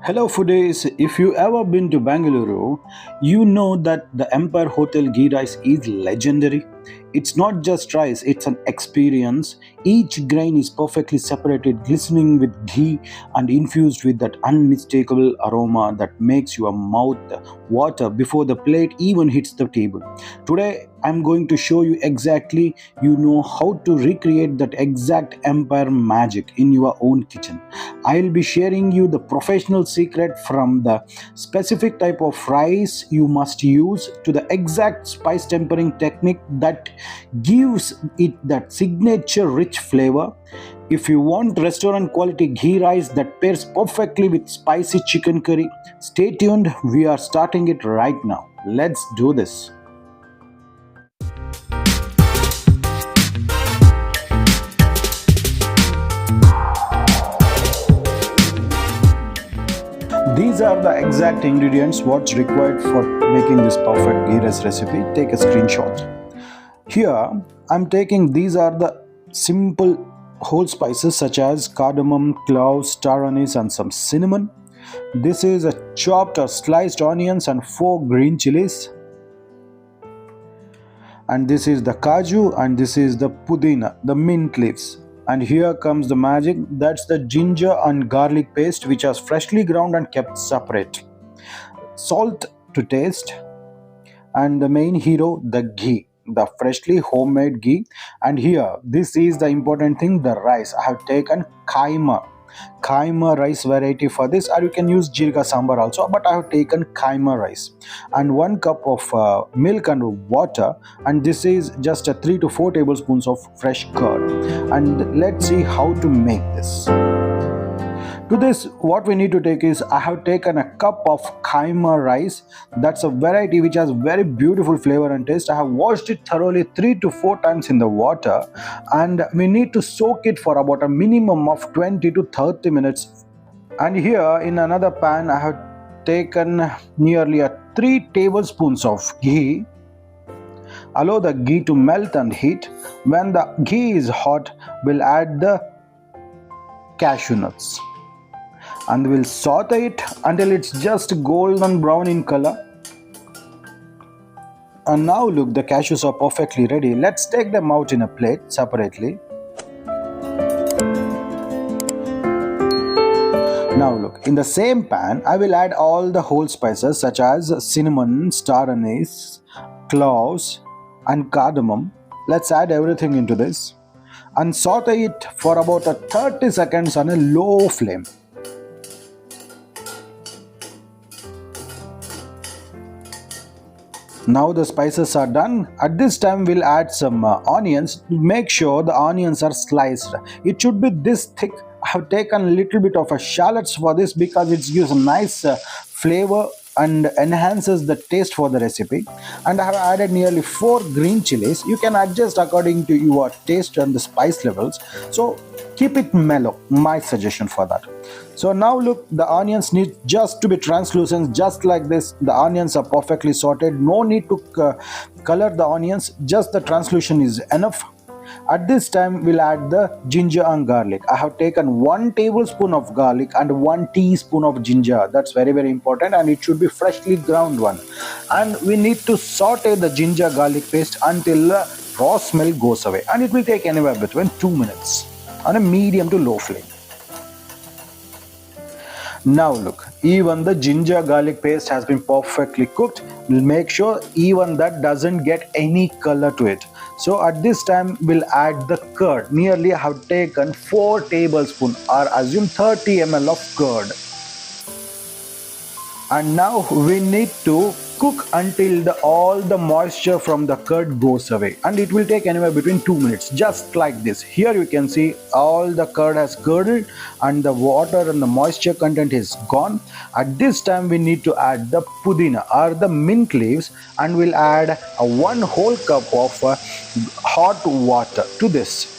Hello foodies, if you ever been to Bangalore, you know that the Empire Hotel ghee rice is legendary. It's not just rice, it's an experience. Each grain is perfectly separated, glistening with ghee and infused with that unmistakable aroma that makes your mouth water before the plate even hits the table. Today I'm going to show you exactly how to recreate that exact Empire magic in your own kitchen. I'll be sharing you the professional secret from the specific type of rice you must use to the exact spice tempering technique that gives it that signature rich flavor. If you want restaurant quality ghee rice that pairs perfectly with spicy chicken curry, stay tuned. We are starting it right now. Let's do this. These are the exact ingredients what's required for making this perfect ghee rice recipe. Take a screenshot. Here I'm taking these are the simple whole spices such as cardamom, cloves, star anise and some cinnamon. This is a chopped or sliced onions and 4 green chilies. And this is the kaju and this is the pudina, the mint leaves. And here comes the magic, that's the ginger and garlic paste which was freshly ground and kept separate. Salt to taste, and the main hero, the ghee, the freshly homemade ghee. And here this is the important thing, the rice. I have taken Khaima rice variety for this, or you can use jirga sambar also, but I have taken Khaima rice. And 1 cup of milk and water, and this is just a 3 to 4 tablespoons of fresh curd. And let's see how to make this. To this, what we need to take is, I have taken a cup of Khaima rice. That's a variety which has very beautiful flavor and taste. I have washed it thoroughly 3 to 4 times in the water, and we need to soak it for about a minimum of 20 to 30 minutes. And here in another pan, I have taken nearly 3 tablespoons of ghee. Allow the ghee to melt and heat. When the ghee is hot, we'll add the cashew nuts and we'll saute it until it's just golden brown in color. And now look, the cashews are perfectly ready. Let's take them out in a plate separately. Now look, in the same pan I will add all the whole spices such as cinnamon, star anise, cloves and cardamom. Let's add everything into this and saute it for about 30 seconds on a low flame. Now the spices are done. At this time we'll add some onions. Make sure the onions are sliced. It should be this thick. I have taken a little bit of a shallots for this because it gives a nice flavor and enhances the taste for the recipe. And I have added nearly 4 green chilies. You can adjust according to your taste and the spice levels, so keep it mellow, my suggestion for that. So now look, the onions need just to be translucent, just like this. The onions are perfectly sorted, no need to color the onions, just the translution is enough. At this time we'll add the ginger and garlic. I have taken 1 tablespoon of garlic and 1 teaspoon of ginger. That's very important, and it should be freshly ground one. And we need to saute the ginger garlic paste until the raw smell goes away, and it will take anywhere between 2 minutes on a medium to low flame. Now look, even the ginger garlic paste has been perfectly cooked. Make sure even that doesn't get any color to it. So at this time we'll add the curd. Nearly I have taken 4 tablespoons, or assume 30 ml of curd. And now we need to cook until all the moisture from the curd goes away, and it will take anywhere between 2 minutes, just like this. Here you can see all the curd has curdled and the water and the moisture content is gone. At this time we need to add the pudina or the mint leaves, and we'll add a 1 whole cup of hot water to this.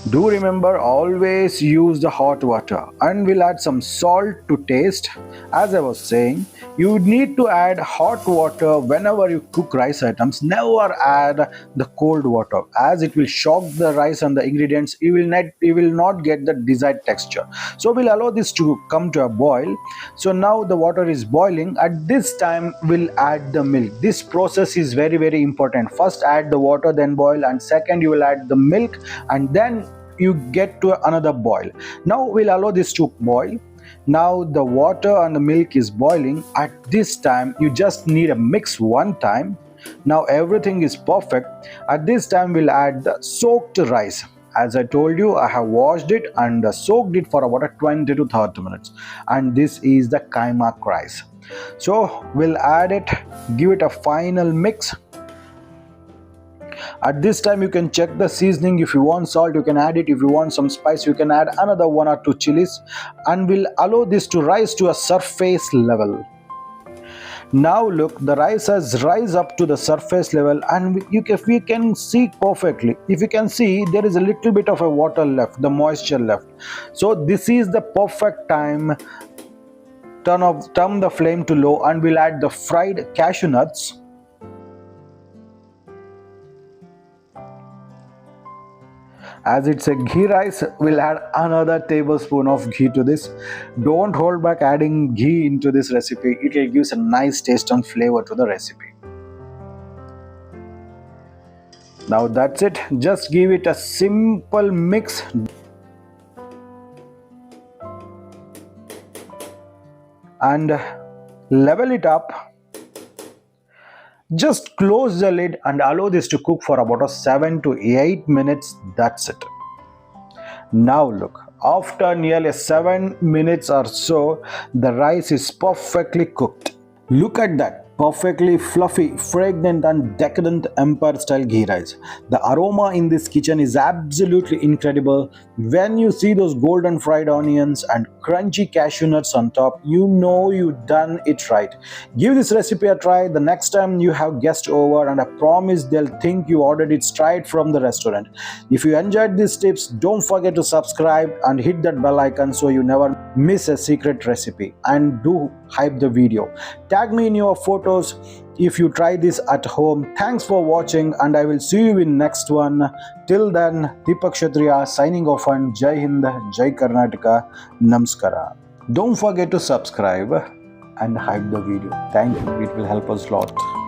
Do remember, always use the hot water, and we'll add some salt to taste. As I was saying, you need to add hot water whenever you cook rice items. Never add the cold water, as it will shock the rice and the ingredients. You will not get the desired texture. So we'll allow this to come to a boil. So now the water is boiling. At this time, we'll add the milk. This process is very important. First add the water, then boil, and second you will add the milk, and then you get to another boil. Now we'll allow this to boil. Now the water and the milk is boiling. At this time you just need a mix one time. Now everything is perfect. At this time we'll add the soaked rice. As I told you, I have washed it and soaked it for about 20 to 30 minutes, and this is the Khaima rice. So we'll add it, give it a final mix. At this time you can check the seasoning. If you want salt, you can add it. If you want some spice, you can add another 1 or 2 chilies, and we'll allow this to rise to a surface level. Now look, the rice has rise up to the surface level, and we can see perfectly. If you can see, there is a little bit of a water left, the moisture left. So this is the perfect time. Turn the flame to low, and we'll add the fried cashew nuts. As it's a ghee rice, we'll add another tablespoon of ghee to this. Don't hold back adding ghee into this recipe. It will give a nice taste and flavor to the recipe. Now that's it. Just give it a simple mix. And level it up. Just close the lid and allow this to cook for about 7 to 8 minutes. That's it. Now look, after nearly 7 minutes or so, the rice is perfectly cooked. Look at that. Perfectly fluffy, fragrant and decadent empire style ghee rice. The aroma in this kitchen is absolutely incredible. When you see those golden fried onions and crunchy cashew nuts on top, you know you've done it right. Give this recipe a try the next time you have guests over, and I promise they'll think you ordered it straight from the restaurant. If you enjoyed these tips, don't forget to subscribe and hit that bell icon so you never miss a secret recipe. And do hype the video. Tag me in your photos if you try this at home. Thanks for watching, and I will see you in next one. Till then, Deepak signing off, and Jai Hind, Jai Karnataka, Namaskara. Don't forget to subscribe and hype the video. Thank you. It will help us a lot.